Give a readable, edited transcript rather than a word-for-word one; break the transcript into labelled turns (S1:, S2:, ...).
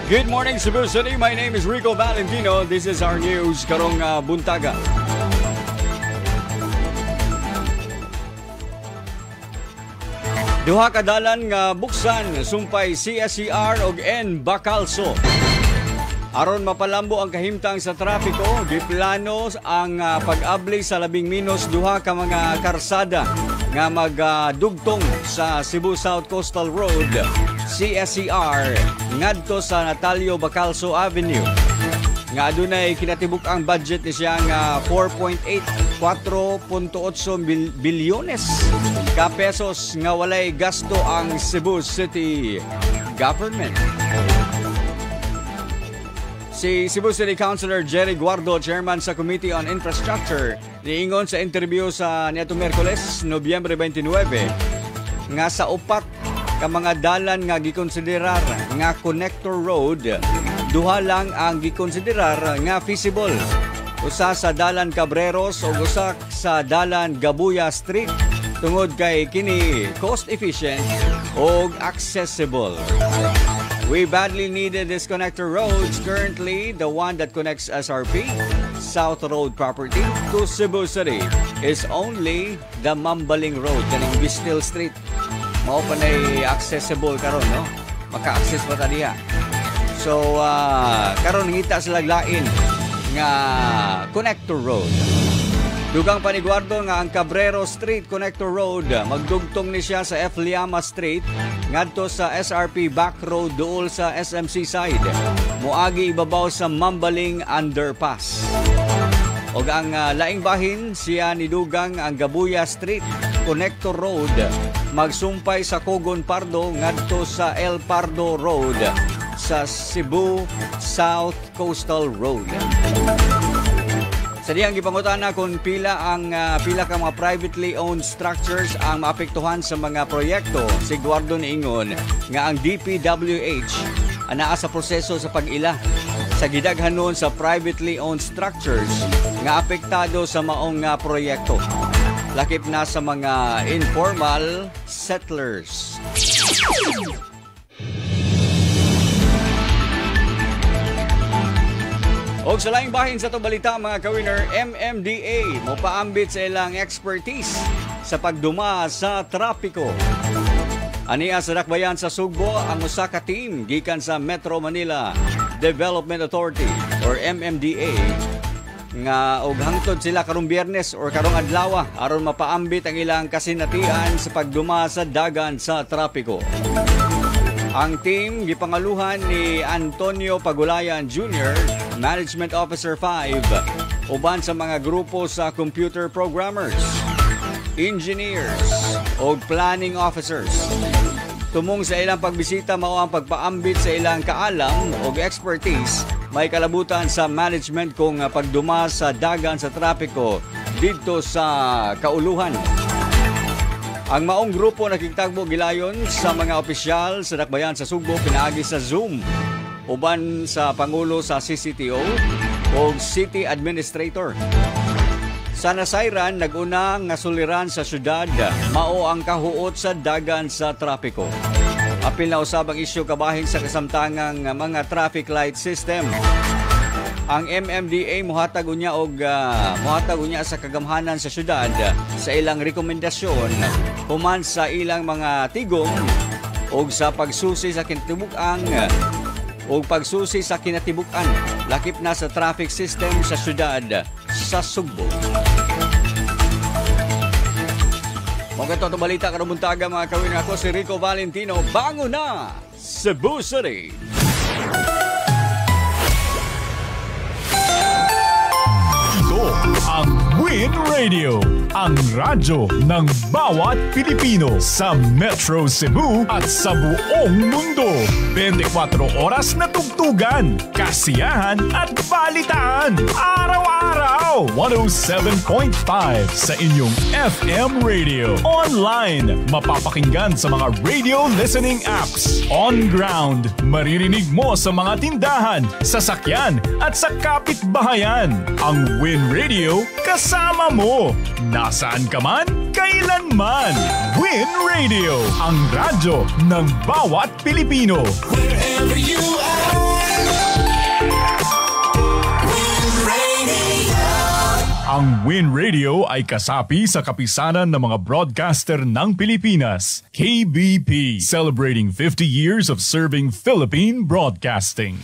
S1: Good morning, Cebu City. My name is Rico Valentino. This is our news karong buntaga. Duha ka dalan nga buksan sumpay CSCR ug N Bacalso. Aron mapalambo ang kahimtang sa trapiko, giplano ang pag-abli sa 12 duha ka mga karsada nga magdugtong sa Cebu South Coastal Road, CSCR, ngadto sa Natalio Bacalso Avenue. Nga adunay kinatibuk ang budget ni siya nga 4.8 bilyones ka pesos nga walay gasto ang Cebu City government. Si Cebu City Councilor Jerry Guardo, chairman sa Committee on Infrastructure, niingon sa interview sa nitong Miyerkules, Nobyembre 29, nga sa upat ka mga dalan nga gikonsiderar nga connector road, duha lang ang gikonsiderar nga feasible. Usa sa dalan Cabreros o usa sa dalan Gabuya Street tungod kay kini cost efficient o accessible. We badly needed this connector roads. Currently, the one that connects SRP, South Road property, to Cebu City is only the Mambaling Road, kaning Bistil Street. Mao pa nay accessible karon, no? Maka-access pa ta diha. So, karon ngita sila lain nga connector road. Dugang paniguardo nga ang Cabrero Street Connector Road magdugtong ni siya sa F. Liama Street ngadto sa SRP Back Road duol sa SMC side. Muagi ibabaw sa Mambaling Underpass. Og ang laing bahin siya ni dugang ang Gabuya Street Connector Road magsumpay sa Cogon Pardo ngadto sa El Pardo Road sa Cebu South Coastal Road. Sa diyang gipangutana kung pila ka mga privately owned structures ang maapektuhan sa mga proyekto, si Guardo niingon nga ang DPWH anaa sa proseso sa pag-ila sa gidaghanon sa privately owned structures nga apektado sa maong proyekto. Lakip na sa mga informal settlers. Og sa laing bahin sa itong balita mga ka-winner, MMDA mopaambit sa ilang expertise sa pagduma sa trapiko. Aniya sa dakbayan sa Sugbo ang usa ka team gikan sa Metro Manila Development Authority or MMDA nga og hangtod sila karong Biyernes or karong adlaw aron mapaambit ang ilang kasinatian sa pagduma sa dagan sa trapiko. Ang team gipangaluhan ni Antonio Pagulayan Jr., Management Officer 5, uban sa mga grupo sa computer programmers, engineers o planning officers. Tumong sa ilang pagbisita mao ang pagpaambit sa ilang kaalam o expertise may kalabutan sa management kung pagduma sa dagan sa trapiko didto sa kauluhan. Ang maong grupo nakikitagbo gilayon sa mga opisyal sa dakbayan sa Sugbo pinaagi sa Zoom uban sa pangulo sa CCTO o City Administrator. Sa nasayran naguna nga suliran sa syudad mao ang kahuot sa dagan sa trapiko. Apil na usab ang isyu kabahin sa kasamtangang mga traffic light system. Ang MMDA muhatag unya sa kagamhanan sa syudad sa ilang rekomendasyon human sa ilang mga tigong og sa pagsusi sa kinatibuk-an lakip na sa traffic system sa syudad sa Sugbo. Mga ito balita karong buntaga mga kawin, ako si Rico Valentino. Bango na Cebu City!
S2: Ang Win Radio, ang radyo ng bawat Pilipino sa Metro Cebu at sa buong mundo. 24 oras na tugtugan, kasiyahan at balitaan. Araw-araw, 107.5 sa inyong FM radio. Online, mapapakinggan sa mga radio listening apps. On ground, maririnig mo sa mga tindahan, sasakyan at sa kapitbahayan. Ang Win Radio, kasama mo. Nasaan ka man, kailanman. Win Radio, ang radyo ng bawat Pilipino. Wherever you are. Ang Win Radio ay kasapi sa kapisanan ng mga broadcaster ng Pilipinas, KBP, celebrating 50 years of serving Philippine broadcasting.